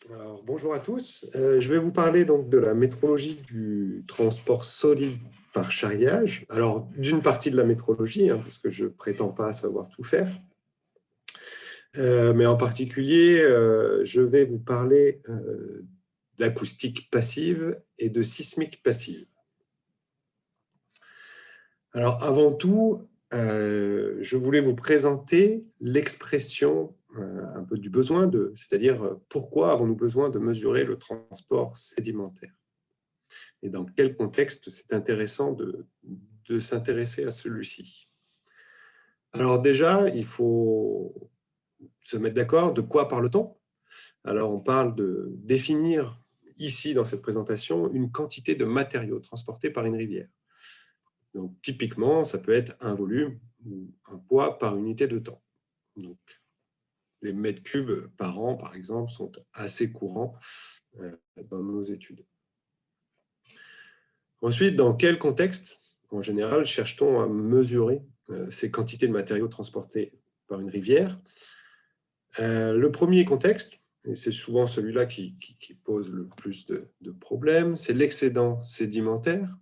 Alors, bonjour à tous. Je vais vous parler donc de la métrologie du transport solide par charriage. Alors, d'une partie de la métrologie, parce que je ne prétends pas savoir tout faire. Mais en particulier, je vais vous parler d'acoustique passive et de sismique passive. Alors, avant tout, je voulais vous présenter l'expression un peu du besoin, c'est-à-dire pourquoi avons-nous besoin de mesurer le transport sédimentaire et dans quel contexte c'est intéressant de s'intéresser à celui-ci. Alors déjà, il faut se mettre d'accord de quoi parle-t-on. Alors on parle de définir ici dans cette présentation une quantité de matériaux transportés par une rivière. Donc, typiquement, ça peut être un volume ou un poids par unité de temps. Donc, les mètres cubes par an, par exemple, sont assez courants dans nos études. Ensuite, dans quel contexte, en général, cherche-t-on à mesurer ces quantités de matériaux transportés par une rivière? Le premier contexte, et c'est souvent celui-là qui pose le plus de problèmes, c'est l'excédent sédimentaire.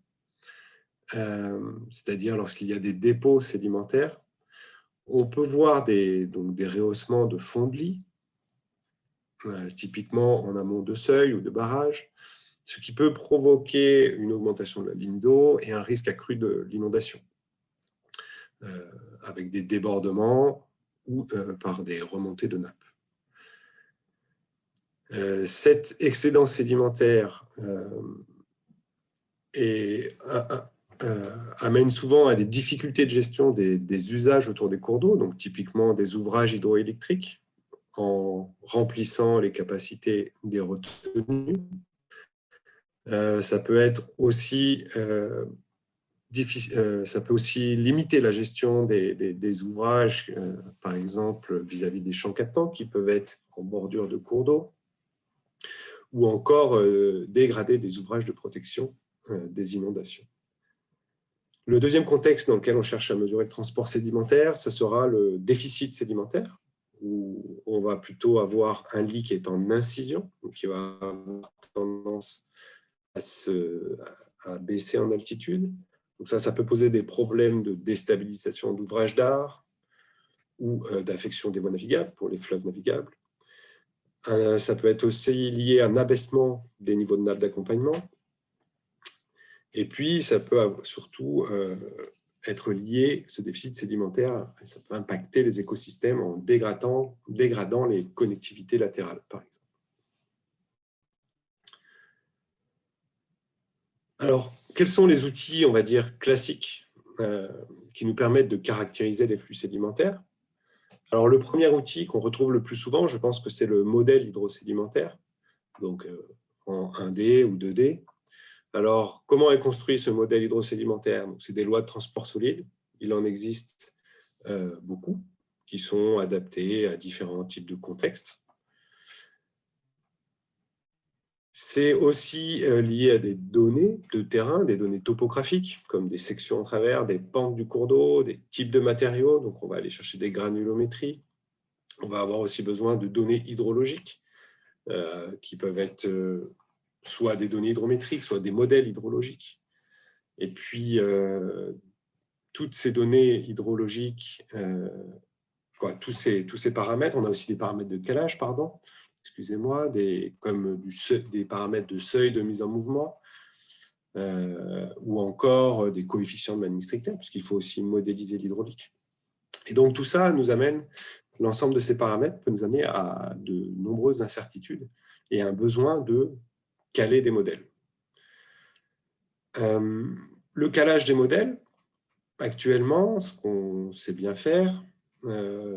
C'est-à-dire lorsqu'il y a des dépôts sédimentaires, on peut voir des rehaussements de fond de lit, typiquement en amont de seuil ou de barrage, ce qui peut provoquer une augmentation de la ligne d'eau et un risque accru de l'inondation, avec des débordements ou par des remontées de nappes. Cet excédent sédimentaire amène souvent à des difficultés de gestion des usages autour des cours d'eau, donc typiquement des ouvrages hydroélectriques, en remplissant les capacités des retenues. Ça peut aussi limiter la gestion des ouvrages, par exemple vis-à-vis des champs captants qui peuvent être en bordure de cours d'eau, ou encore dégrader des ouvrages de protection des inondations. Le deuxième contexte dans lequel on cherche à mesurer le transport sédimentaire, ce sera le déficit sédimentaire, où on va plutôt avoir un lit qui est en incision, donc qui va avoir tendance à baisser en altitude. Donc ça peut poser des problèmes de déstabilisation d'ouvrages d'art ou d'affection des voies navigables pour les fleuves navigables. Ça peut être aussi lié à un abaissement des niveaux de nappe d'accompagnement. Et puis, ça peut surtout être lié, ce déficit sédimentaire, ça peut impacter les écosystèmes en dégradant les connectivités latérales, par exemple. Alors, quels sont les outils, on va dire, classiques qui nous permettent de caractériser les flux sédimentaires? Alors, le premier outil qu'on retrouve le plus souvent, je pense que c'est le modèle hydrosédimentaire, donc en 1D ou 2D. Alors, comment est construit ce modèle hydrosédimentaire? C'est des lois de transport solide. Il en existe beaucoup qui sont adaptés à différents types de contextes. C'est aussi lié à des données de terrain, des données topographiques, comme des sections en travers, des pentes du cours d'eau, des types de matériaux. Donc, on va aller chercher des granulométries. On va avoir aussi besoin de données hydrologiques qui peuvent être soit des données hydrométriques, soit des modèles hydrologiques. Et puis, toutes ces données hydrologiques, tous ces paramètres, on a aussi des paramètres de calage, excusez-moi, comme des paramètres de seuil de mise en mouvement, ou encore des coefficients de Manning stricter, puisqu'il faut aussi modéliser l'hydraulique. Et donc, tout ça nous amène, l'ensemble de ces paramètres peut nous amener à de nombreuses incertitudes et un besoin de caler des modèles. Le calage des modèles, actuellement, ce qu'on sait bien faire,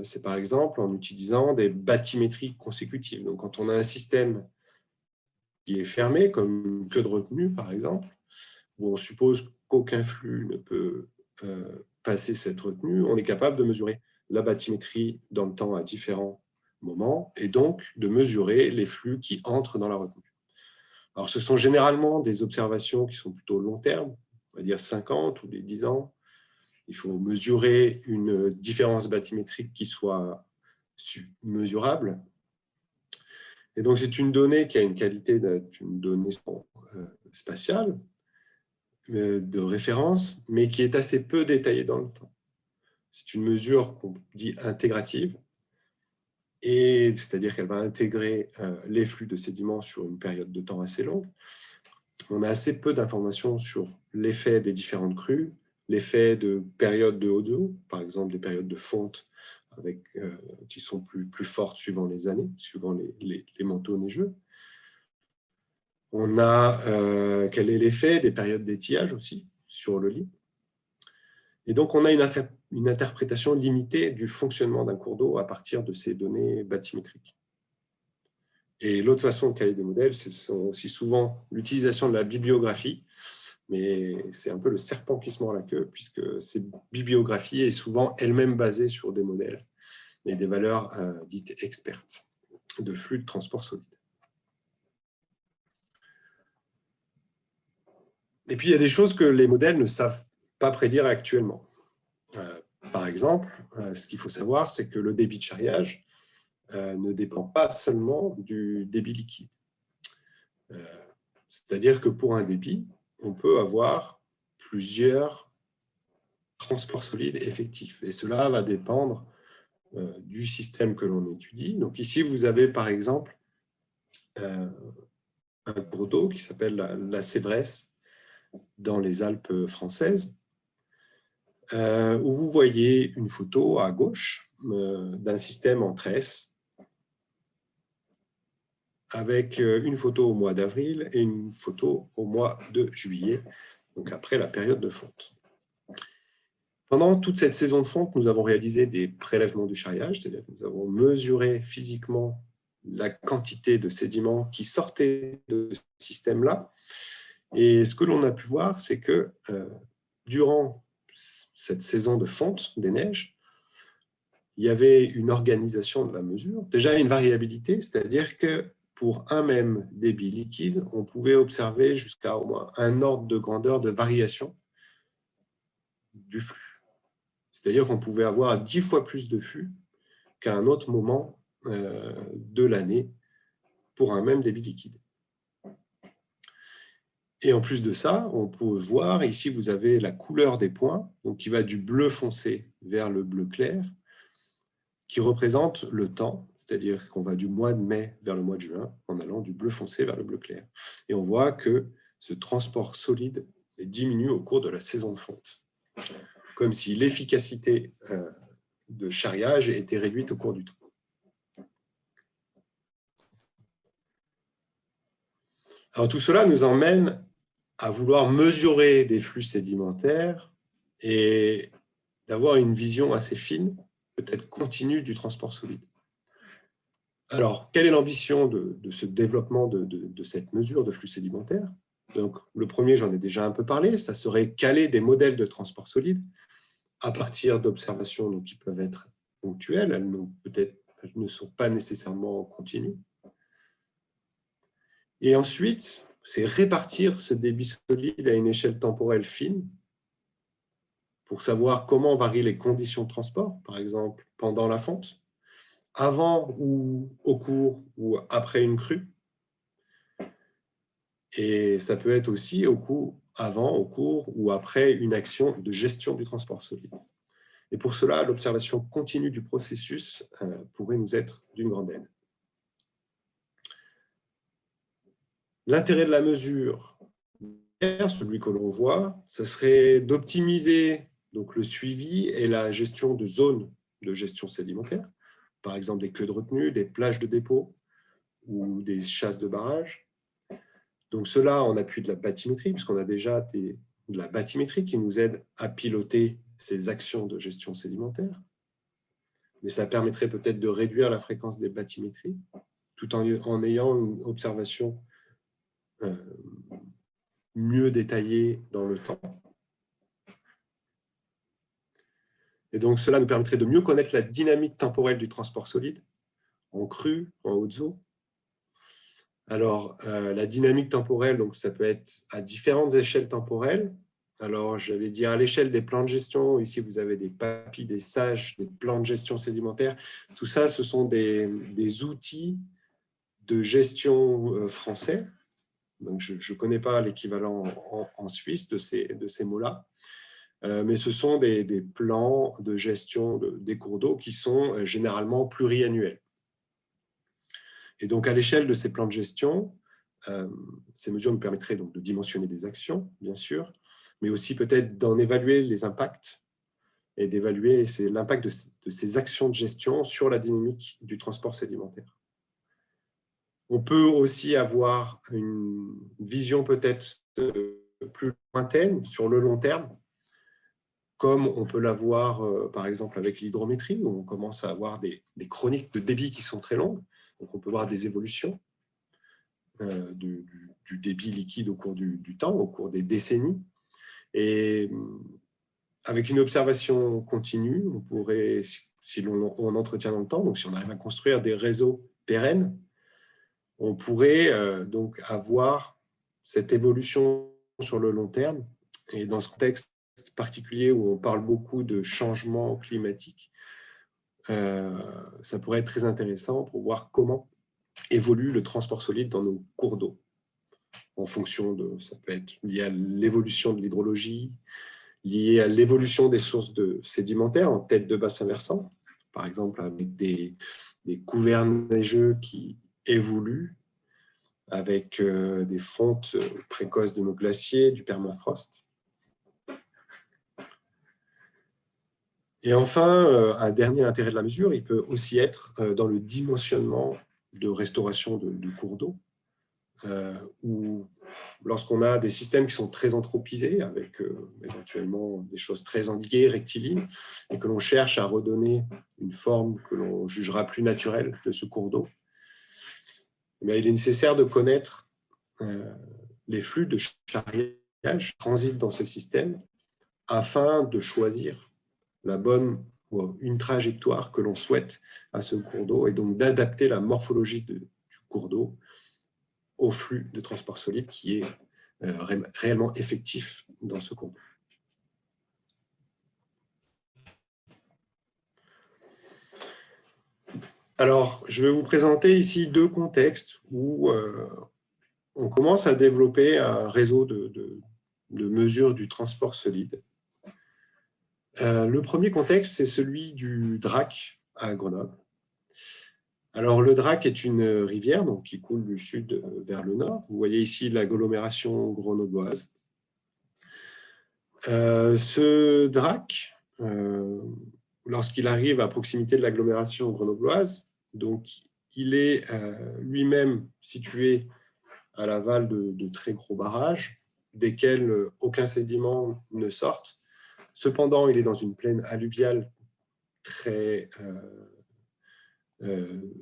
c'est par exemple en utilisant des bathymétries consécutives. Donc, quand on a un système qui est fermé, comme une queue de retenue, par exemple, où on suppose qu'aucun flux ne peut passer cette retenue, on est capable de mesurer la bathymétrie dans le temps à différents moments et donc de mesurer les flux qui entrent dans la retenue. Alors, ce sont généralement des observations qui sont plutôt long terme, on va dire 50 ou les 10 ans. Il faut mesurer une différence bathymétrique qui soit mesurable. Et donc, c'est une donnée qui a une qualité d'une donnée spatiale, de référence, mais qui est assez peu détaillée dans le temps. C'est une mesure qu'on dit intégrative, et c'est-à-dire qu'elle va intégrer les flux de sédiments sur une période de temps assez longue. On a assez peu d'informations sur l'effet des différentes crues, l'effet de périodes de haute eau, par exemple des périodes de fonte qui sont plus fortes suivant les années, suivant les manteaux neigeux. On a quel est l'effet des périodes d'étiage aussi sur le lit. Et donc, on a une interprétation limitée du fonctionnement d'un cours d'eau à partir de ces données bathymétriques. Et l'autre façon de caler des modèles, c'est aussi souvent l'utilisation de la bibliographie, mais c'est un peu le serpent qui se mord la queue, puisque cette bibliographie est souvent elle-même basée sur des modèles et des valeurs dites expertes de flux de transport solide. Et puis, il y a des choses que les modèles ne savent pas prédire actuellement. Par exemple, ce qu'il faut savoir, c'est que le débit de charriage ne dépend pas seulement du débit liquide. C'est-à-dire que pour un débit, on peut avoir plusieurs transports solides effectifs. Et cela va dépendre du système que l'on étudie. Donc ici, vous avez par exemple un cours d'eau qui s'appelle la Sévresse dans les Alpes françaises, où vous voyez une photo à gauche d'un système en tresse avec une photo au mois d'avril et une photo au mois de juillet, donc après la période de fonte. Pendant toute cette saison de fonte, nous avons réalisé des prélèvements du charriage, c'est-à-dire que nous avons mesuré physiquement la quantité de sédiments qui sortaient de ce système-là. Et ce que l'on a pu voir, c'est que durant cette saison de fonte des neiges, il y avait une organisation de la mesure, déjà une variabilité, c'est-à-dire que pour un même débit liquide, on pouvait observer jusqu'à au moins un ordre de grandeur de variation du flux. C'est-à-dire qu'on pouvait avoir 10 fois plus de flux qu'à un autre moment de l'année pour un même débit liquide. Et en plus de ça, on peut voir, ici vous avez la couleur des points, donc qui va du bleu foncé vers le bleu clair, qui représente le temps, c'est-à-dire qu'on va du mois de mai vers le mois de juin, en allant du bleu foncé vers le bleu clair. Et on voit que ce transport solide diminue au cours de la saison de fonte, comme si l'efficacité de charriage était réduite au cours du temps. Alors tout cela nous emmène à vouloir mesurer des flux sédimentaires et d'avoir une vision assez fine, peut-être continue, du transport solide. Alors, quelle est l'ambition de ce développement de cette mesure de flux sédimentaire? Donc, le premier, j'en ai déjà un peu parlé, ça serait caler des modèles de transport solide à partir d'observations qui peuvent être ponctuelles, elles ne sont pas nécessairement continues. Et ensuite, c'est répartir ce débit solide à une échelle temporelle fine pour savoir comment varient les conditions de transport, par exemple pendant la fonte, avant ou au cours ou après une crue. Et ça peut être aussi avant, au cours ou après une action de gestion du transport solide. Et pour cela, l'observation continue du processus pourrait nous être d'une grande aide. L'intérêt de la mesure, celui que l'on voit, ce serait d'optimiser le suivi et la gestion de zones de gestion sédimentaire, par exemple des queues de retenue, des plages de dépôt ou des chasses de barrage. Donc cela en appui de la bathymétrie, puisqu'on a déjà de la bathymétrie qui nous aide à piloter ces actions de gestion sédimentaire. Mais ça permettrait peut-être de réduire la fréquence des bathymétries, tout en ayant une observation mieux détaillée dans le temps. Et donc, cela nous permettrait de mieux connaître la dynamique temporelle du transport solide, en crue, en hautes eaux. Alors, la dynamique temporelle, donc, ça peut être à différentes échelles temporelles. Alors, j'allais dire à l'échelle des plans de gestion, ici vous avez des PAPI, des SAGE, des plans de gestion sédimentaire. Tout ça, ce sont des outils de gestion français. Donc, je ne connais pas l'équivalent en Suisse de ces mots-là, mais ce sont des plans de gestion des cours d'eau qui sont généralement pluriannuels. Et donc, à l'échelle de ces plans de gestion, ces mesures nous permettraient donc de dimensionner des actions, bien sûr, mais aussi peut-être d'en évaluer les impacts et d'évaluer l'impact de ces actions de gestion sur la dynamique du transport sédimentaire. On peut aussi avoir une vision peut-être plus lointaine, sur le long terme, comme on peut l'avoir par exemple avec l'hydrométrie, où on commence à avoir des chroniques de débit qui sont très longues. Donc on peut voir des évolutions du débit liquide au cours du temps, au cours des décennies. Et avec une observation continue, on pourrait, si on entretient dans le temps, donc si on arrive à construire des réseaux pérennes, on pourrait donc avoir cette évolution sur le long terme. Et dans ce contexte particulier où on parle beaucoup de changement climatique, ça pourrait être très intéressant pour voir comment évolue le transport solide dans nos cours d'eau. En fonction de, ça peut être lié à l'évolution de l'hydrologie, lié à l'évolution des sources sédimentaires en tête de bassin versant, par exemple avec des couverts neigeux qui évoluent, avec des fontes précoces de nos glaciers, du permafrost. Et enfin, un dernier intérêt de la mesure, il peut aussi être dans le dimensionnement de restauration de cours d'eau, où lorsqu'on a des systèmes qui sont très anthropisés, avec éventuellement des choses très endiguées, rectilignes, et que l'on cherche à redonner une forme que l'on jugera plus naturelle de ce cours d'eau, il est nécessaire de connaître les flux de charriage qui transitent dans ce système afin de choisir la bonne ou une trajectoire que l'on souhaite à ce cours d'eau et donc d'adapter la morphologie du cours d'eau au flux de transport solide qui est réellement effectif dans ce cours d'eau. Alors, je vais vous présenter ici deux contextes où on commence à développer un réseau de mesures du transport solide. Le premier contexte, c'est celui du Drac à Grenoble. Alors, le Drac est une rivière donc, qui coule du sud vers le nord. Vous voyez ici l'agglomération grenobloise. Ce Drac, lorsqu'il arrive à proximité de l'agglomération grenobloise, donc il est lui-même situé à l'aval de très gros barrages, desquels aucun sédiment ne sorte. Cependant, il est dans une plaine alluviale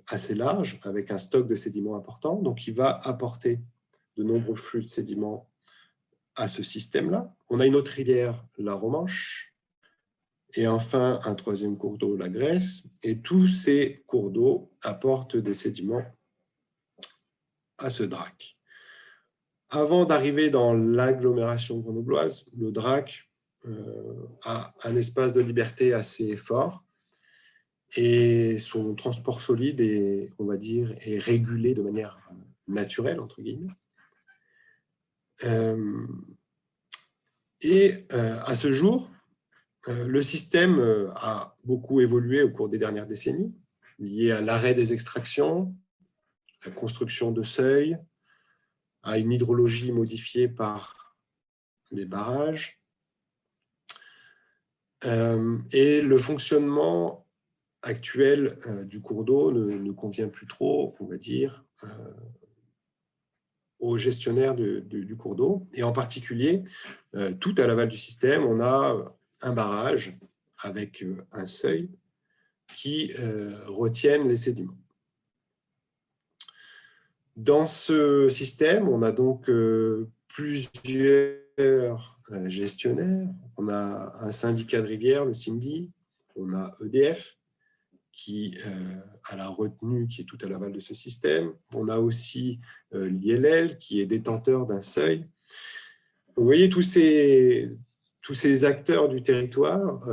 assez large, avec un stock de sédiments important. Donc, il va apporter de nombreux flux de sédiments à ce système-là. On a une autre rivière, la Romanche, et enfin un troisième cours d'eau, la Grèce. Et tous ces cours d'eau apportent des sédiments à ce Drac. Avant d'arriver dans l'agglomération grenobloise, le Drac a un espace de liberté assez fort et son transport solide est, on va dire, est régulé de manière naturelle, entre guillemets. À ce jour, le système a beaucoup évolué au cours des dernières décennies, lié à l'arrêt des extractions, la construction de seuils, à une hydrologie modifiée par les barrages. Et le fonctionnement actuel du cours d'eau ne convient plus trop, on va dire, aux gestionnaires du cours d'eau. Et en particulier, tout à l'aval du système, on a un barrage avec un seuil qui retiennent les sédiments. Dans ce système, on a donc plusieurs gestionnaires. On a un syndicat de rivière, le SIMBI, on a EDF, qui a la retenue qui est tout à l'aval de ce système. On a aussi l'ILL, qui est détenteur d'un seuil. Vous voyez, tous ces acteurs du territoire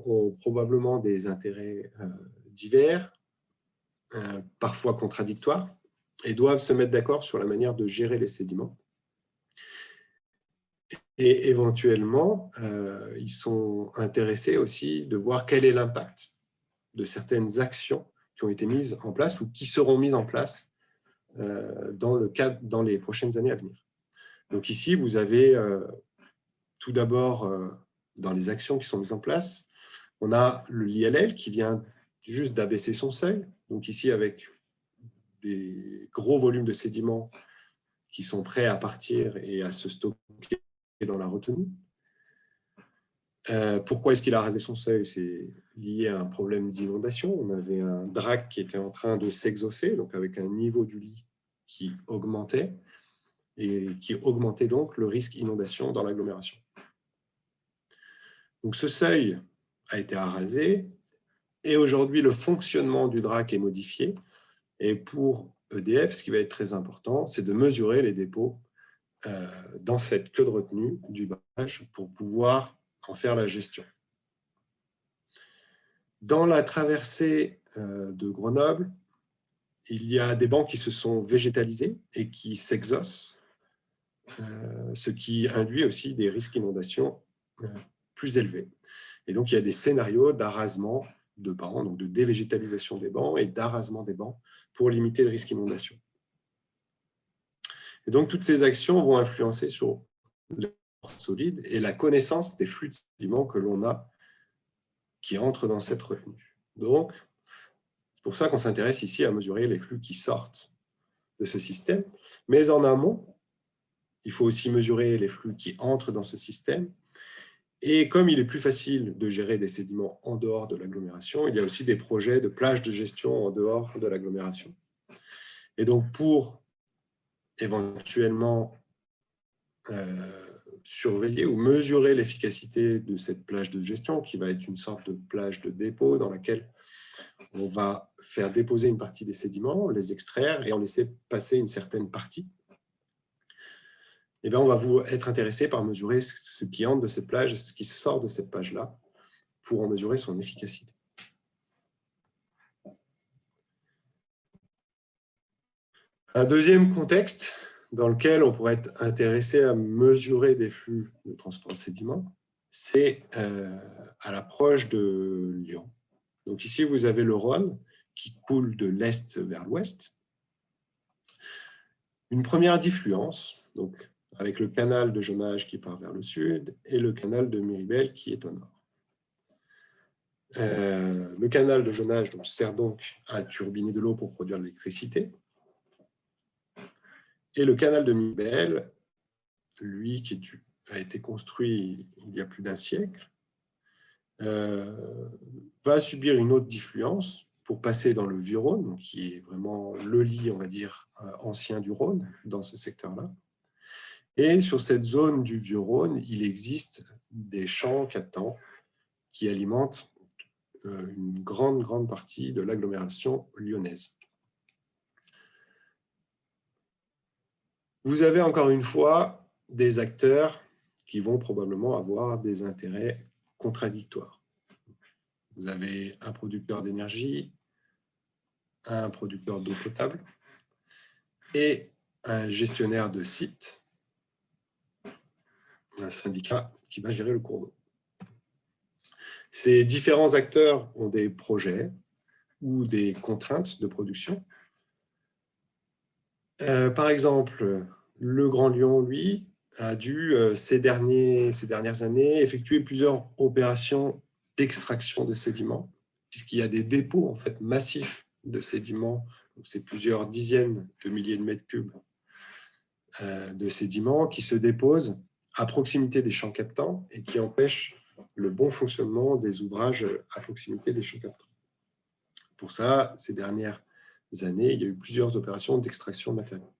ont probablement des intérêts divers, parfois contradictoires. et doivent se mettre d'accord sur la manière de gérer les sédiments. Et éventuellement, ils sont intéressés aussi de voir quel est l'impact de certaines actions qui ont été mises en place ou qui seront mises en place dans les prochaines années à venir. Donc ici, vous avez tout d'abord, dans les actions qui sont mises en place, on a l'ILL qui vient juste d'abaisser son seuil. Donc ici, avec des gros volumes de sédiments qui sont prêts à partir et à se stocker dans la retenue. Pourquoi est-ce qu'il a rasé son seuil? C'est lié à un problème d'inondation. On avait un drac qui était en train de s'exaucer, donc avec un niveau du lit qui augmentait, et qui augmentait donc le risque inondation dans l'agglomération. Donc ce seuil a été rasé, et aujourd'hui le fonctionnement du drac est modifié. Et pour EDF, ce qui va être très important, c'est de mesurer les dépôts dans cette queue de retenue du barrage pour pouvoir en faire la gestion. Dans la traversée de Grenoble, il y a des bancs qui se sont végétalisés et qui s'exaucent, ce qui induit aussi des risques d'inondation plus élevés. Et donc, il y a des scénarios d'arasement de bancs, donc de dévégétalisation des bancs et d'arasement des bancs pour limiter le risque d'inondation. Et donc, toutes ces actions vont influencer sur les solides et la connaissance des flux de sédiments que l'on a qui entrent dans cette retenue. Donc, c'est pour ça qu'on s'intéresse ici à mesurer les flux qui sortent de ce système. Mais en amont, il faut aussi mesurer les flux qui entrent dans ce système. Et comme il est plus facile de gérer des sédiments en dehors de l'agglomération, il y a aussi des projets de plages de gestion en dehors de l'agglomération. Et donc, pour éventuellement surveiller ou mesurer l'efficacité de cette plage de gestion, qui va être une sorte de plage de dépôt dans laquelle on va faire déposer une partie des sédiments, les extraire et en laisser passer une certaine partie. Et bien, on va être intéressé par mesurer ce qui entre de cette plage, ce qui sort de cette plage-là, pour en mesurer son efficacité. Un deuxième contexte dans lequel on pourrait être intéressé à mesurer des flux de transport de sédiments, c'est à l'approche de Lyon. Donc ici, vous avez le Rhône qui coule de l'est vers l'ouest. Une première diffluence, donc avec le canal de Jonage qui part vers le sud et le canal de Miribel qui est au nord. Le canal de Jonage sert donc à turbiner de l'eau pour produire de l'électricité. Et le canal de Miribel, lui, qui a été construit il y a plus d'un siècle, va subir une autre diffluence pour passer dans le Vieux-Rhône, qui est vraiment le lit, on va dire, ancien du Rhône, dans ce secteur-là. Et sur cette zone du Vieux-Rhône, il existe des champs captants qui alimentent une grande partie de l'agglomération lyonnaise. Vous avez encore une fois des acteurs qui vont probablement avoir des intérêts contradictoires. Vous avez un producteur d'énergie, un producteur d'eau potable et un gestionnaire de site, un syndicat qui va gérer le cours d'eau. Ces différents acteurs ont des projets ou des contraintes de production. Par exemple, le Grand Lyon, lui, a dû, ces dernières années, effectuer plusieurs opérations d'extraction de sédiments, puisqu'il y a des dépôts en fait, massifs de sédiments, c'est plusieurs dizaines de milliers de mètres cubes de sédiments qui se déposent à proximité des champs captants et qui empêchent le bon fonctionnement des ouvrages à proximité des champs captants. Pour ça, ces dernières années, il y a eu plusieurs opérations d'extraction de matériaux.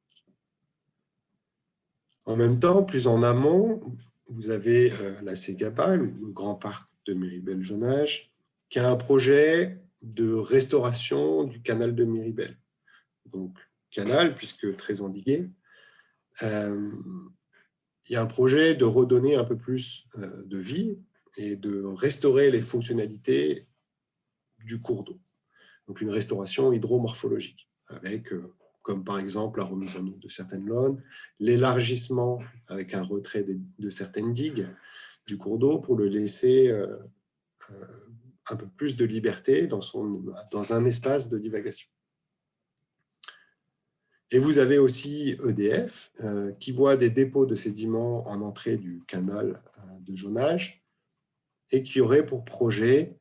En même temps, plus en amont, vous avez la CEGAPA, le grand parc de Miribel-Jonage, qui a un projet de restauration du canal de Miribel. Donc, canal, puisque très endigué. Il y a un projet de redonner un peu plus de vie et de restaurer les fonctionnalités du cours d'eau. Donc, une restauration hydromorphologique avec comme par exemple la remise en eau de certaines lones, l'élargissement avec un retrait de certaines digues du cours d'eau pour le laisser un peu plus de liberté dans un espace de divagation. Et vous avez aussi EDF qui voit des dépôts de sédiments en entrée du canal de jaunage et qui aurait pour projet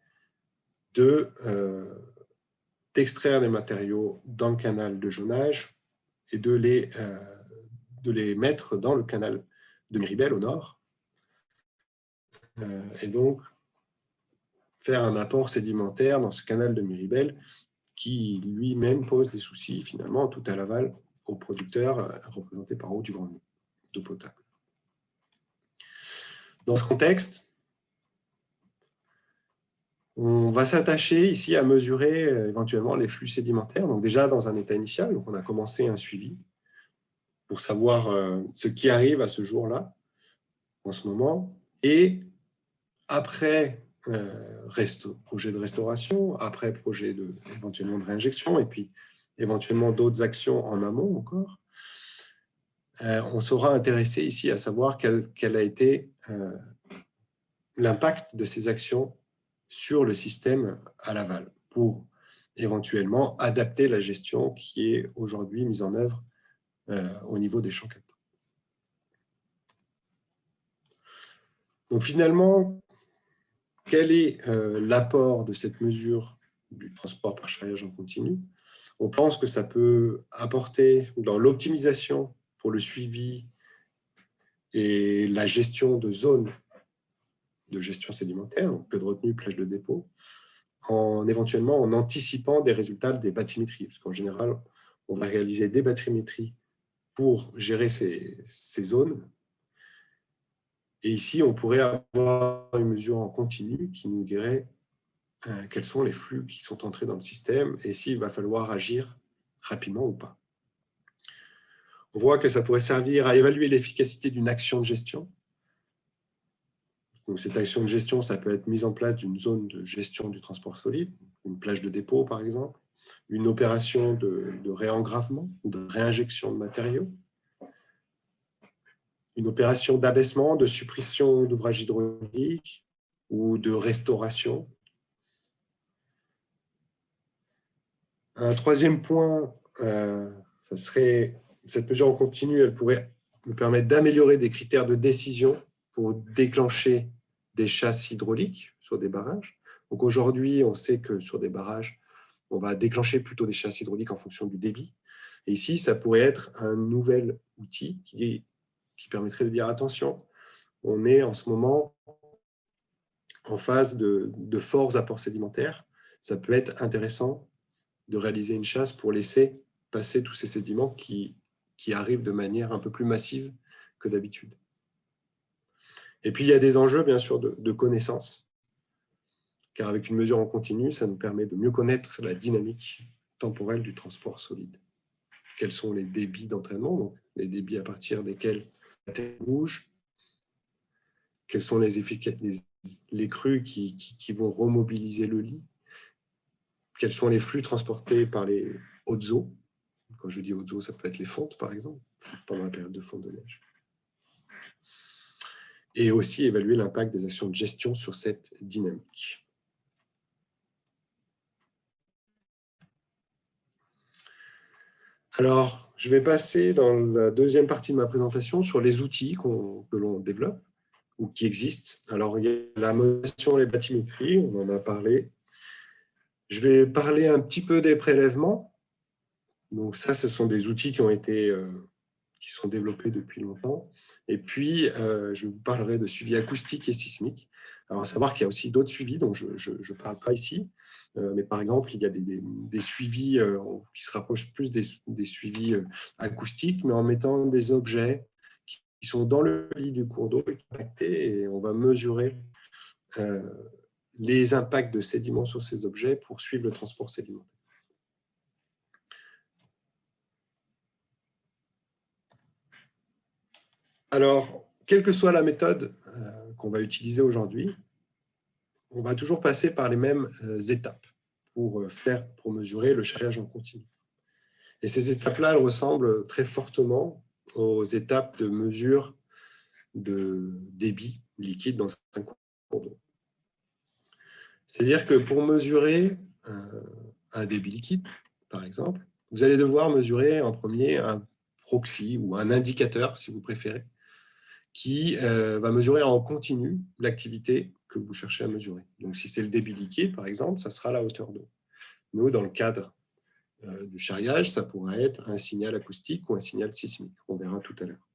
d'extraire des matériaux dans le canal de jaunage et de les mettre dans le canal de Miribel au nord. Et donc, faire un apport sédimentaire dans ce canal de Miribel qui lui-même pose des soucis finalement tout à l'aval aux producteurs représentés par Eau du Grand Nord d'eau potable. Dans ce contexte, on va s'attacher ici à mesurer éventuellement les flux sédimentaires. Donc déjà dans un état initial, donc on a commencé un suivi pour savoir ce qui arrive à ce jour-là, en ce moment, et après projet de restauration, après projet éventuellement de réinjection, et puis éventuellement d'autres actions en amont encore, on sera intéressé ici à savoir quel a été l'impact de ces actions sur le système à l'aval, pour éventuellement adapter la gestion qui est aujourd'hui mise en œuvre au niveau des champs captés. Donc finalement, quel est l'apport de cette mesure du transport par charriage en continu? On pense que ça peut apporter dans l'optimisation pour le suivi et la gestion de zones de gestion sédimentaire, donc peu de retenue, plage de dépôt, éventuellement en anticipant des résultats des bathymétries, parce qu'en général, on va réaliser des bathymétries pour gérer ces zones. Et ici, on pourrait avoir une mesure en continu qui nous dirait quels sont les flux qui sont entrés dans le système et s'il va falloir agir rapidement ou pas. On voit que ça pourrait servir à évaluer l'efficacité d'une action de gestion. Donc, cette action de gestion, ça peut être mise en place d'une zone de gestion du transport solide, une plage de dépôt par exemple, une opération de réengravement ou de réinjection de matériaux, une opération d'abaissement, de suppression d'ouvrages hydrauliques ou de restauration. Un troisième point, ça serait, cette mesure en continu, elle pourrait nous permettre d'améliorer des critères de décision pour déclencher des chasses hydrauliques sur des barrages. Donc aujourd'hui, on sait que sur des barrages, on va déclencher plutôt des chasses hydrauliques en fonction du débit. Et ici, ça pourrait être un nouvel outil qui permettrait de dire attention, on est en ce moment en phase de forts apports sédimentaires. Ça peut être intéressant de réaliser une chasse pour laisser passer tous ces sédiments qui arrivent de manière un peu plus massive que d'habitude. Et puis, il y a des enjeux, bien sûr, de connaissance, car avec une mesure en continu, ça nous permet de mieux connaître la dynamique temporelle du transport solide. Quels sont les débits d'entraînement, donc les débits à partir desquels la terre bouge, quels sont les crues qui vont remobiliser le lit, quels sont les flux transportés par les hautes eaux. Quand je dis hautes eaux, ça peut être les fontes, par exemple, pendant la période de fonte de neige. Et aussi évaluer l'impact des actions de gestion sur cette dynamique. Alors, je vais passer dans la deuxième partie de ma présentation sur les outils que l'on développe ou qui existent. Alors, il y a la modélisation et les bathymétries, on en a parlé. Je vais parler un petit peu des prélèvements. Donc ça, ce sont des outils qui sont développés depuis longtemps. Et puis, je vous parlerai de suivi acoustique et sismique. Alors, à savoir qu'il y a aussi d'autres suivis dont je ne parle pas ici. Mais par exemple, il y a des suivis qui se rapprochent plus des suivis acoustiques, mais en mettant des objets qui sont dans le lit du cours d'eau impactés, et on va mesurer les impacts de sédiments sur ces objets pour suivre le transport sédimentaire. Alors, quelle que soit la méthode qu'on va utiliser aujourd'hui, on va toujours passer par les mêmes étapes pour mesurer le charriage en continu. Et ces étapes-là, elles ressemblent très fortement aux étapes de mesure de débit liquide dans un cours d'eau. C'est-à-dire que pour mesurer un débit liquide, par exemple, vous allez devoir mesurer en premier un proxy ou un indicateur, si vous préférez, qui va mesurer en continu l'activité que vous cherchez à mesurer. Donc, si c'est le débit liquide, par exemple, ça sera la hauteur d'eau. Nous, dans le cadre du charriage, ça pourrait être un signal acoustique ou un signal sismique. On verra tout à l'heure.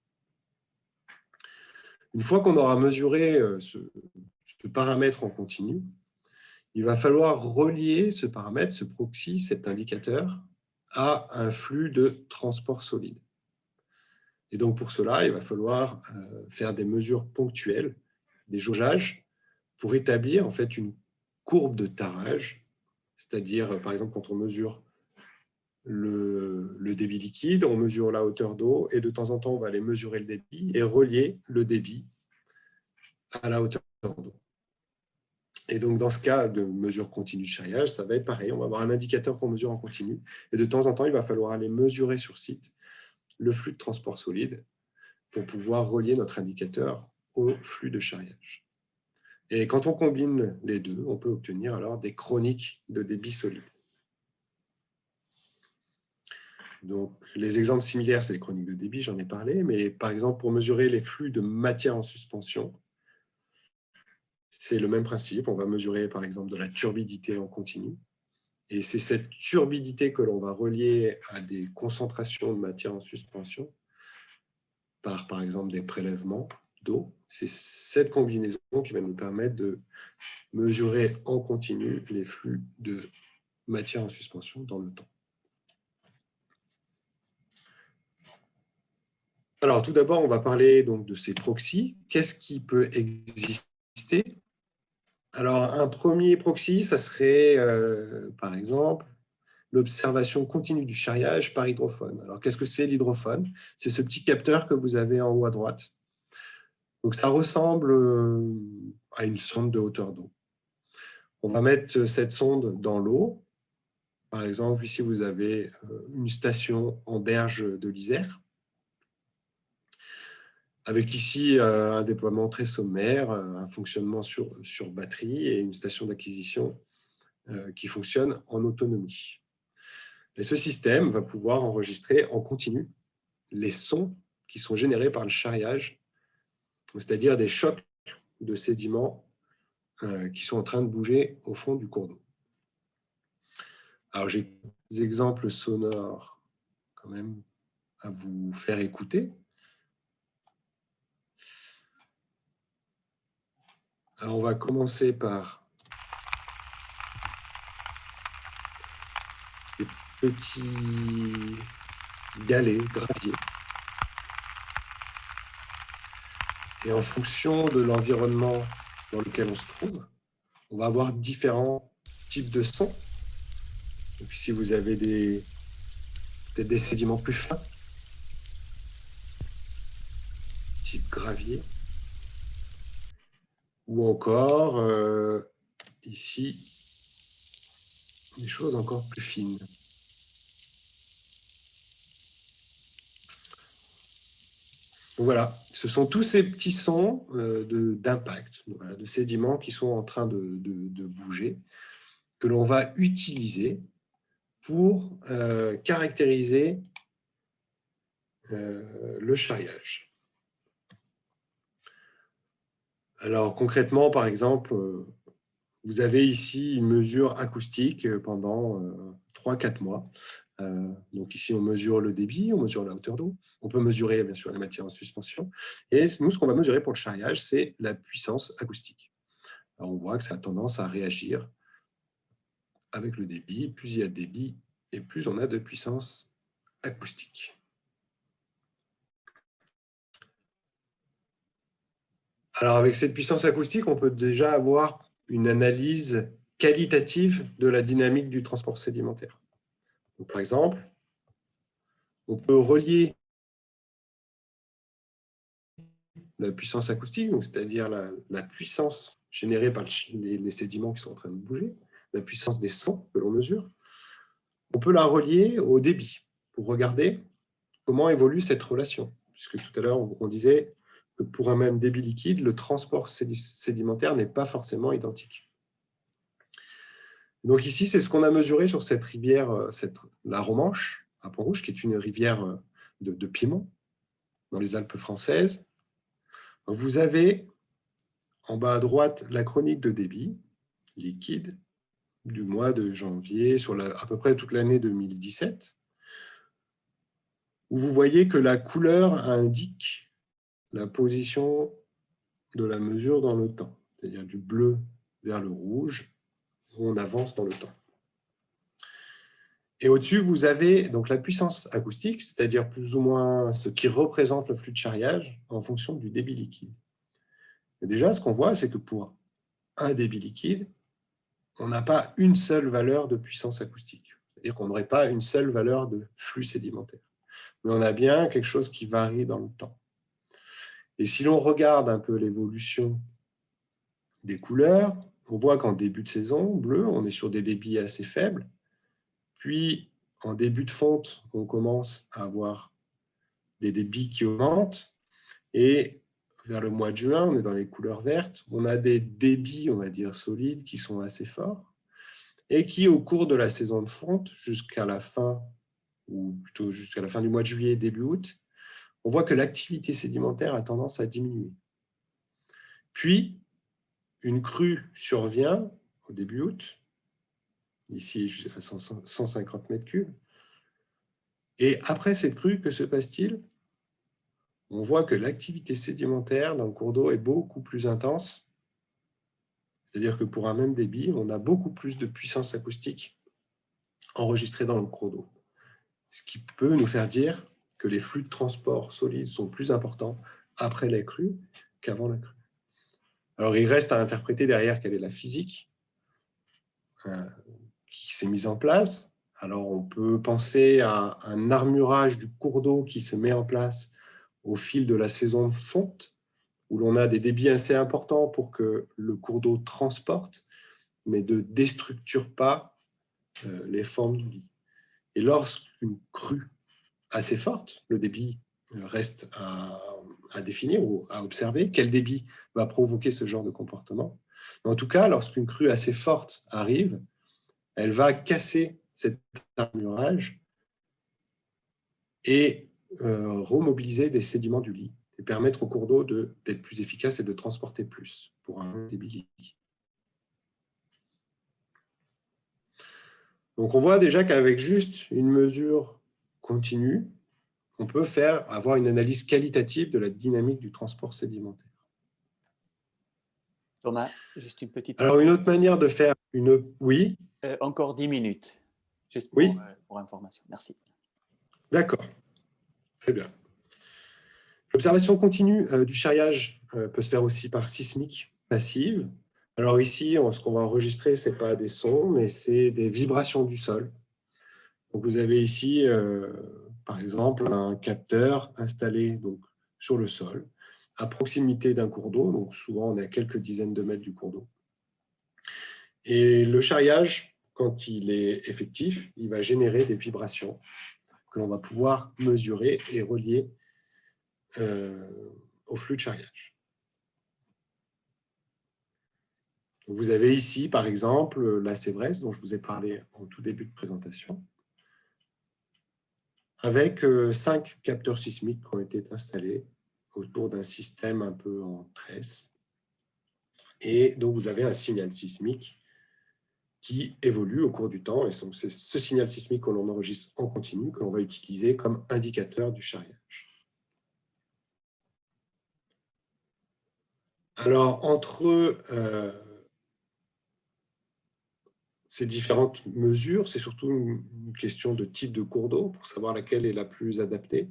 Une fois qu'on aura mesuré ce paramètre en continu, il va falloir relier ce paramètre, ce proxy, cet indicateur, à un flux de transport solide. Et donc, pour cela, il va falloir faire des mesures ponctuelles, des jaugeages, pour établir en fait une courbe de tarage, c'est-à-dire, par exemple, quand on mesure le débit liquide, on mesure la hauteur d'eau, et de temps en temps, on va aller mesurer le débit et relier le débit à la hauteur d'eau. Et donc, dans ce cas de mesure continue de charriage, ça va être pareil. On va avoir un indicateur qu'on mesure en continu. Et de temps en temps, il va falloir aller mesurer sur site le flux de transport solide pour pouvoir relier notre indicateur au flux de charriage. Et quand on combine les deux, on peut obtenir alors des chroniques de débit solide. Donc, les exemples similaires, c'est les chroniques de débit, j'en ai parlé, mais par exemple, pour mesurer les flux de matière en suspension, c'est le même principe. On va mesurer, par exemple, de la turbidité en continu. Et c'est cette turbidité que l'on va relier à des concentrations de matière en suspension par exemple, des prélèvements d'eau. C'est cette combinaison qui va nous permettre de mesurer en continu les flux de matière en suspension dans le temps. Alors, tout d'abord, on va parler donc de ces proxys. Qu'est-ce qui peut exister? Alors, un premier proxy, ça serait, par exemple, l'observation continue du charriage par hydrophone. Alors, qu'est-ce que c'est l'hydrophone? C'est ce petit capteur que vous avez en haut à droite. Donc, ça ressemble à une sonde de hauteur d'eau. On va mettre cette sonde dans l'eau. Par exemple, ici, vous avez une station en berge de l'Isère, avec ici un déploiement très sommaire, un fonctionnement sur batterie et une station d'acquisition qui fonctionne en autonomie. Et ce système va pouvoir enregistrer en continu les sons qui sont générés par le charriage, c'est-à-dire des chocs de sédiments qui sont en train de bouger au fond du cours d'eau. Alors, j'ai des exemples sonores quand même à vous faire écouter. Alors, on va commencer par des petits galets, graviers. Et en fonction de l'environnement dans lequel on se trouve, on va avoir différents types de sons. Donc ici, vous avez peut-être des sédiments plus fins, type gravier, ou encore, ici, des choses encore plus fines. Donc voilà, ce sont tous ces petits sons d'impact, voilà, de sédiments qui sont en train de bouger, que l'on va utiliser pour caractériser le charriage. Alors concrètement, par exemple, vous avez ici une mesure acoustique pendant 3-4 mois. Donc ici, on mesure le débit, on mesure la hauteur d'eau. On peut mesurer, bien sûr, la matière en suspension. Et nous, ce qu'on va mesurer pour le charriage, c'est la puissance acoustique. Alors, on voit que ça a tendance à réagir avec le débit. Plus il y a de débit, et plus on a de puissance acoustique. Alors, avec cette puissance acoustique, on peut déjà avoir une analyse qualitative de la dynamique du transport sédimentaire. Donc, par exemple, on peut relier la puissance acoustique, c'est-à-dire la puissance générée par les sédiments qui sont en train de bouger, la puissance des sons que l'on mesure, on peut la relier au débit. pour regarder comment évolue cette relation. Puisque tout à l'heure, on disait que pour un même débit liquide, le transport sédimentaire n'est pas forcément identique. Donc ici, c'est ce qu'on a mesuré sur cette rivière, la Romanche, à Pont-Rouge, qui est une rivière de Piémont, dans les Alpes françaises. Vous avez en bas à droite la chronique de débit liquide du mois de janvier sur à peu près toute l'année 2017, où vous voyez que la couleur indique la position de la mesure dans le temps, c'est-à-dire du bleu vers le rouge, où on avance dans le temps. Et au-dessus, vous avez donc la puissance acoustique, c'est-à-dire plus ou moins ce qui représente le flux de charriage en fonction du débit liquide. Et déjà, ce qu'on voit, c'est que pour un débit liquide, on n'a pas une seule valeur de puissance acoustique. C'est-à-dire qu'on n'aurait pas une seule valeur de flux sédimentaire. Mais on a bien quelque chose qui varie dans le temps. Et si l'on regarde un peu l'évolution des couleurs, on voit qu'en début de saison, bleu, on est sur des débits assez faibles. Puis, en début de fonte, on commence à avoir des débits qui augmentent. Et vers le mois de juin, on est dans les couleurs vertes. On a des débits, on va dire, solides qui sont assez forts et qui, au cours de la saison de fonte, jusqu'à la fin, ou plutôt jusqu'à la fin du mois de juillet, début août, on voit que l'activité sédimentaire a tendance à diminuer. Puis, une crue survient au début août, ici jusqu'à 150 mètres cubes. Et après cette crue, que se passe-t-il? On voit que l'activité sédimentaire dans le cours d'eau est beaucoup plus intense. C'est-à-dire que pour un même débit, on a beaucoup plus de puissance acoustique enregistrée dans le cours d'eau. Ce qui peut nous faire dire que les flux de transport solides sont plus importants après la crue qu'avant la crue. Alors, il reste à interpréter derrière quelle est la physique qui s'est mise en place. Alors, on peut penser à un armurage du cours d'eau qui se met en place au fil de la saison de fonte, où l'on a des débits assez importants pour que le cours d'eau transporte, mais ne déstructure pas les formes du lit. Et lorsqu'une crue assez forte, le débit reste à définir ou à observer, quel débit va provoquer ce genre de comportement. Mais en tout cas, lorsqu'une crue assez forte arrive, elle va casser cet armurage et remobiliser des sédiments du lit et permettre au cours d'eau d'être plus efficace et de transporter plus pour un débit liquide. Donc on voit déjà qu'avec juste une mesure continue, on peut avoir une analyse qualitative de la dynamique du transport sédimentaire. Thomas, juste une petite... Alors, une autre manière de faire une... Oui. Encore 10 minutes, juste pour information. Merci. D'accord. Très bien. L'observation continue du charriage peut se faire aussi par sismique passive. Alors ici, ce qu'on va enregistrer, ce n'est pas des sons, mais c'est des vibrations du sol. Donc vous avez ici, par exemple, un capteur installé donc, sur le sol, à proximité d'un cours d'eau. Donc souvent, on est à quelques dizaines de mètres du cours d'eau. Et le charriage, quand il est effectif, il va générer des vibrations que l'on va pouvoir mesurer et relier au flux de charriage. Vous avez ici, par exemple, la Sévresse, dont je vous ai parlé en tout début de présentation, avec 5 capteurs sismiques qui ont été installés autour d'un système un peu en tresse, et dont vous avez un signal sismique qui évolue au cours du temps, et c'est ce signal sismique que l'on enregistre en continu, que l'on va utiliser comme indicateur du charriage. Alors, entre ces différentes mesures, c'est surtout une question de type de cours d'eau pour savoir laquelle est la plus adaptée.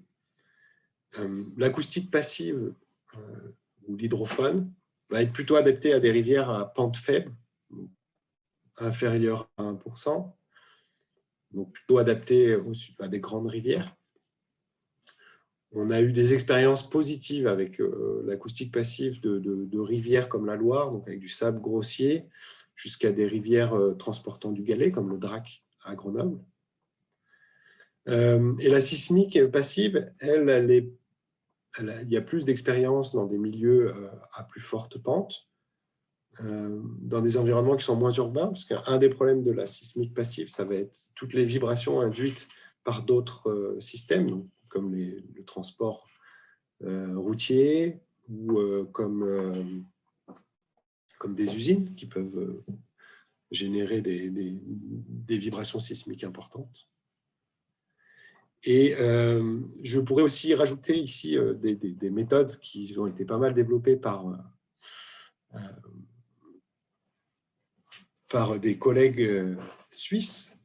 L'acoustique passive ou l'hydrophone va être plutôt adapté à des rivières à pente faible, inférieure à 1%, donc plutôt adapté à des grandes rivières. On a eu des expériences positives avec l'acoustique passive de rivières comme la Loire, donc avec du sable grossier, jusqu'à des rivières transportant du galet, comme le Drac à Grenoble. Et la sismique passive, il y a plus d'expérience dans des milieux à plus forte pente, dans des environnements qui sont moins urbains, parce qu'un des problèmes de la sismique passive, ça va être toutes les vibrations induites par d'autres systèmes, donc, comme le transport routier ou comme des usines qui peuvent générer des vibrations sismiques importantes. Et je pourrais aussi rajouter ici des méthodes qui ont été pas mal développées par des collègues suisses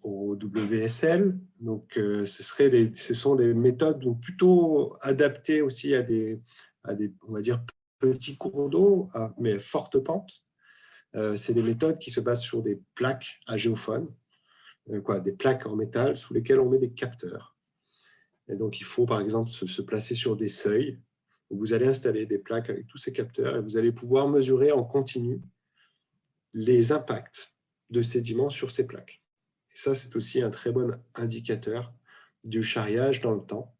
au WSL. Donc, ce sont des méthodes donc, plutôt adaptées aussi à des, on va dire, petits cours d'eau, mais forte pente. C'est des méthodes qui se basent sur des plaques à géophones, des plaques en métal sous lesquelles on met des capteurs. Et donc, il faut, par exemple, se placer sur des seuils où vous allez installer des plaques avec tous ces capteurs et vous allez pouvoir mesurer en continu les impacts de sédiments sur ces plaques. Et ça, c'est aussi un très bon indicateur du charriage dans le temps.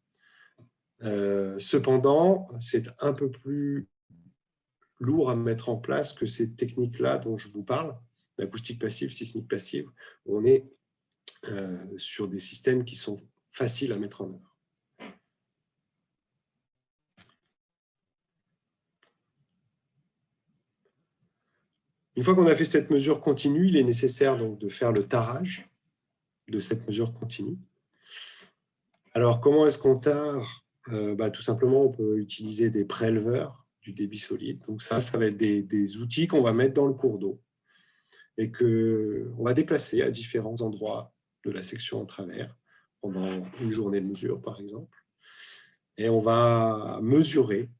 Cependant, c'est un peu plus lourd à mettre en place que ces techniques-là dont je vous parle, l'acoustique passive, sismique passive, où on est sur des systèmes qui sont faciles à mettre en œuvre. Une fois qu'on a fait cette mesure continue, il est nécessaire donc de faire le tarage de cette mesure continue. Alors, comment est-ce qu'on tare ? Tout simplement, on peut utiliser des préleveurs du débit solide. Donc ça va être des outils qu'on va mettre dans le cours d'eau et qu'on va déplacer à différents endroits de la section en travers pendant une journée de mesure, par exemple. Et on va mesurer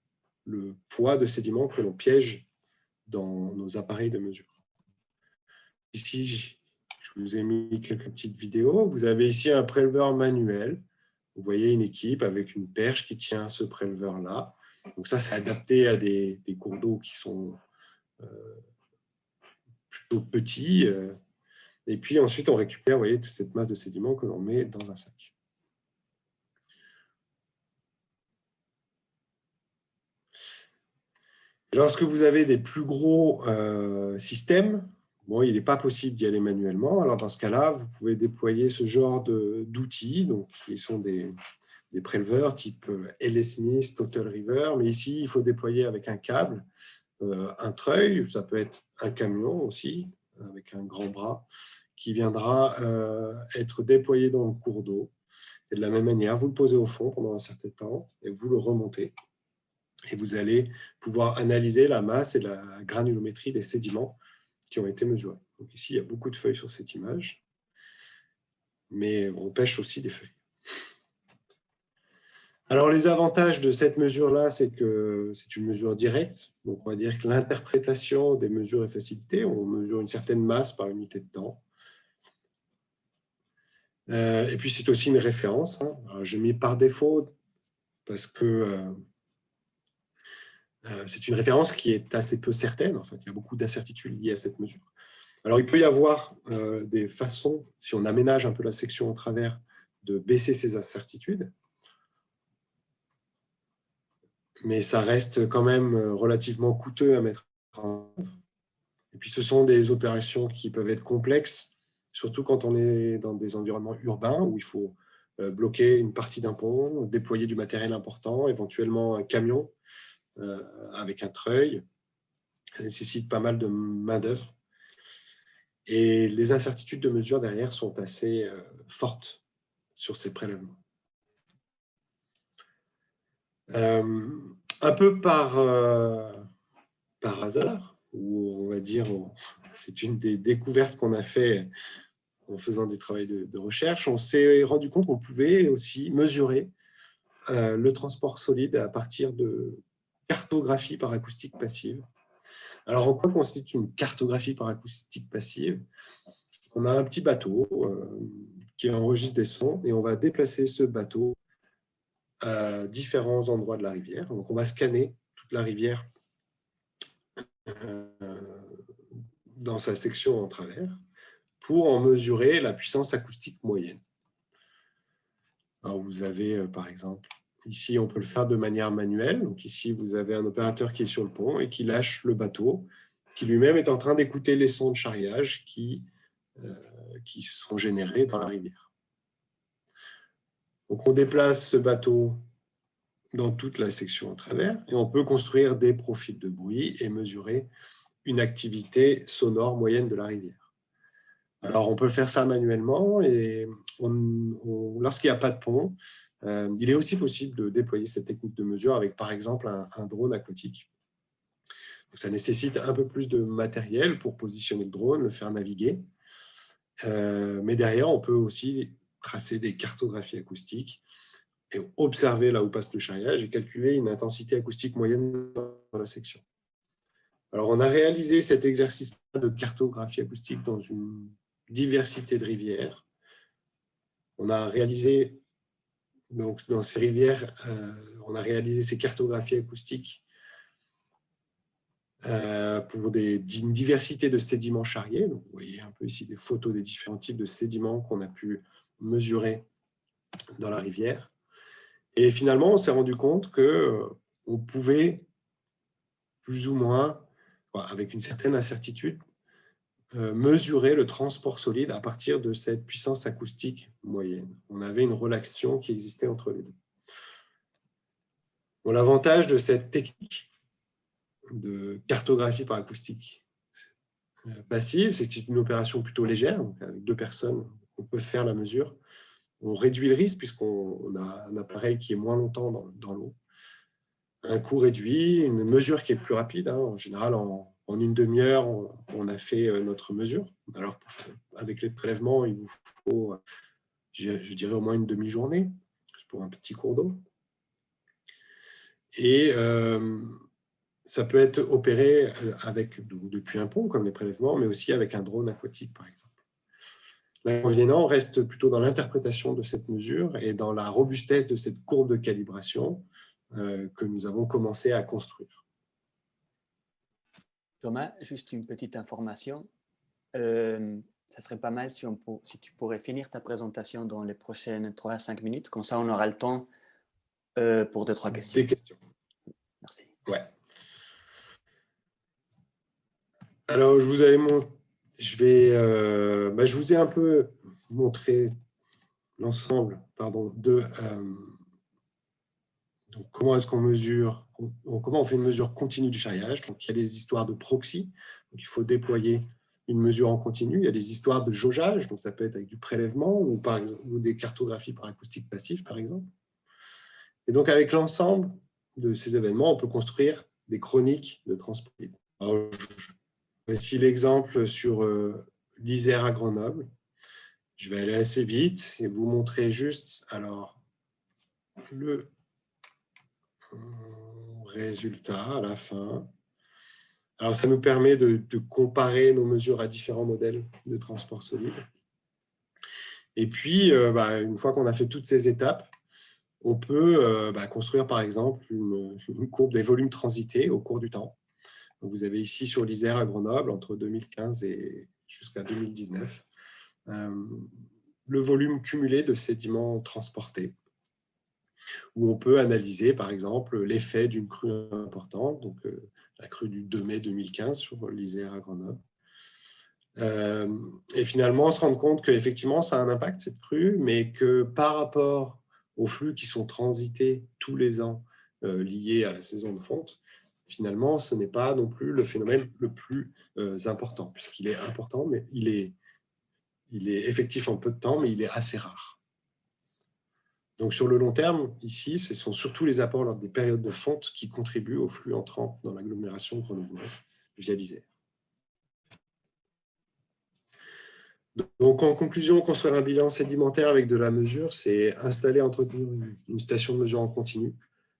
le poids de sédiments que l'on piège dans nos appareils de mesure. Ici, je vous ai mis quelques petites vidéos. Vous avez ici un préleveur manuel. Vous voyez une équipe avec une perche qui tient ce préleveur-là. Donc ça, c'est adapté à des cours d'eau qui sont plutôt petits. Et puis ensuite, on récupère, vous voyez, toute cette masse de sédiments que l'on met dans un sac. Lorsque vous avez des plus gros systèmes, bon, il n'est pas possible d'y aller manuellement. Alors, dans ce cas-là, vous pouvez déployer ce genre d'outils, donc qui sont des préleveurs type L.S. Smith, Total River. Mais ici, il faut déployer avec un câble, un treuil, ça peut être un camion aussi, avec un grand bras, qui viendra être déployé dans le cours d'eau. Et de la même manière, vous le posez au fond pendant un certain temps et vous le remontez. Et vous allez pouvoir analyser la masse et la granulométrie des sédiments qui ont été mesurés. Donc ici, il y a beaucoup de feuilles sur cette image, mais on pêche aussi des feuilles. Alors, les avantages de cette mesure-là, c'est que c'est une mesure directe. Donc, on va dire que l'interprétation des mesures est facilitée. On mesure une certaine masse par unité de temps. Et puis, c'est aussi une référence. Alors, je mets par défaut parce que c'est une référence qui est assez peu certaine. En fait, il y a beaucoup d'incertitudes liées à cette mesure. Alors, il peut y avoir des façons, si on aménage un peu la section en travers, de baisser ces incertitudes. Mais ça reste quand même relativement coûteux à mettre en œuvre. Et puis, ce sont des opérations qui peuvent être complexes, surtout quand on est dans des environnements urbains où il faut bloquer une partie d'un pont, déployer du matériel important, éventuellement un camion avec un treuil. Ça nécessite pas mal de main-d'œuvre. Et les incertitudes de mesure derrière sont assez fortes sur ces prélèvements. Un peu par hasard, ou on va dire, c'est une des découvertes qu'on a fait en faisant du travail de recherche, on s'est rendu compte qu'on pouvait aussi mesurer le transport solide à partir de cartographie par acoustique passive. Alors, en quoi consiste une cartographie par acoustique passive ? On a un petit bateau qui enregistre des sons et on va déplacer ce bateau à différents endroits de la rivière. Donc, on va scanner toute la rivière dans sa section en travers. pour en mesurer la puissance acoustique moyenne. Alors, vous avez, par exemple, ici, on peut le faire de manière manuelle. Donc ici, vous avez un opérateur qui est sur le pont et qui lâche le bateau, qui lui-même est en train d'écouter les sons de charriage qui sont générés dans la rivière. Donc, on déplace ce bateau dans toute la section à travers et on peut construire des profils de bruit et mesurer une activité sonore moyenne de la rivière. Alors, on peut faire ça manuellement et lorsqu'il n'y a pas de pont, il est aussi possible de déployer cette technique de mesure avec, par exemple, un drone aquatique. Donc, ça nécessite un peu plus de matériel pour positionner le drone, le faire naviguer. Mais derrière, on peut aussi tracer des cartographies acoustiques et observer là où passe le charriage et calculer une intensité acoustique moyenne dans la section. Alors, on a réalisé cet exercice de cartographie acoustique dans une diversité de rivières. On a réalisé, donc, dans ces rivières, on a réalisé ces cartographies acoustiques pour une diversité de sédiments charriés. Donc, vous voyez un peu ici des photos des différents types de sédiments qu'on a pu mesurer dans la rivière. Et finalement, on s'est rendu compte qu'on pouvait plus ou moins, avec une certaine incertitude, mesurer le transport solide à partir de cette puissance acoustique moyenne. On avait une relation qui existait entre les deux. Bon, l'avantage de cette technique de cartographie par acoustique passive, c'est que c'est une opération plutôt légère, donc avec 2 personnes, on peut faire la mesure. On réduit le risque puisqu'on a un appareil qui est moins longtemps dans l'eau. Un coût réduit, une mesure qui est plus rapide. En général, en une demi-heure, on a fait notre mesure. Alors, avec les prélèvements, il vous faut, je dirais, au moins une demi-journée pour un petit cours d'eau. Et ça peut être opéré depuis un pont, comme les prélèvements, mais aussi avec un drone aquatique, par exemple. L'inconvénient reste plutôt dans l'interprétation de cette mesure et dans la robustesse de cette courbe de calibration que nous avons commencé à construire. Thomas, juste une petite information. Ça serait pas mal si tu pourrais finir ta présentation dans les prochaines 3 à 5 minutes. Comme ça, on aura le temps pour 2-3 questions. Des questions. Merci. Ouais. Alors, je vous ai un peu montré l'ensemble de donc comment est-ce qu'on mesure, comment on fait une mesure continue du charriage. Donc, il y a des histoires de proxy, donc il faut déployer une mesure en continu. Il y a des histoires de jaugeage, donc ça peut être avec du prélèvement ou des cartographies par acoustique passive, par exemple. Et donc, avec l'ensemble de ces événements, on peut construire des chroniques de transport. Alors, voici l'exemple sur l'Isère à Grenoble. Je vais aller assez vite et vous montrer juste le résultat à la fin. Alors, ça nous permet de comparer nos mesures à différents modèles de transport solide. Et puis, une fois qu'on a fait toutes ces étapes, on peut construire, par exemple, une courbe des volumes transités au cours du temps. Donc, vous avez ici sur l'Isère à Grenoble, entre 2015 et jusqu'à 2019, le volume cumulé de sédiments transportés, où on peut analyser, par exemple, l'effet d'une crue importante, donc la crue du 2 mai 2015 sur l'Isère à Grenoble. Et finalement, on se rend compte qu'effectivement, ça a un impact, cette crue, mais que par rapport aux flux qui sont transités tous les ans liés à la saison de fonte, finalement, ce n'est pas non plus le phénomène le plus important, puisqu'il est important, mais il est effectif en peu de temps, mais il est assez rare. Donc, sur le long terme, ici, ce sont surtout les apports lors des périodes de fonte qui contribuent au flux entrant dans l'agglomération grenobloise via l'Isère. Donc, en conclusion, construire un bilan sédimentaire avec de la mesure, c'est installer et entretenir une station de mesure en continu,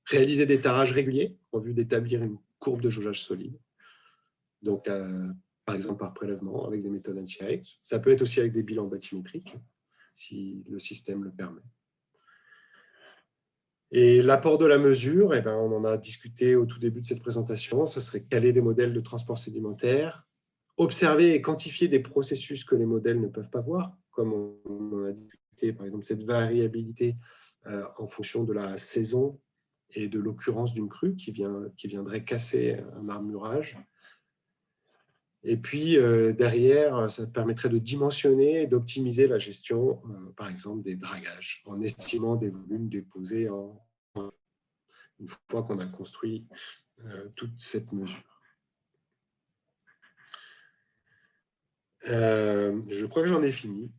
réaliser des tarages réguliers en vue d'établir une courbe de jaugeage solide, donc par exemple par prélèvement avec des méthodes anti-AX. Ça peut être aussi avec des bilans bathymétriques, si le système le permet. Et l'apport de la mesure, on en a discuté au tout début de cette présentation, ça serait caler des modèles de transport sédimentaire, observer et quantifier des processus que les modèles ne peuvent pas voir, comme on a discuté, par exemple, cette variabilité en fonction de la saison et de l'occurrence d'une crue qui viendrait casser un armurage. Et puis, derrière, ça permettrait de dimensionner et d'optimiser la gestion, par exemple, des dragages, en estimant des volumes déposés une fois qu'on a construit toute cette mesure. Je crois que j'en ai fini.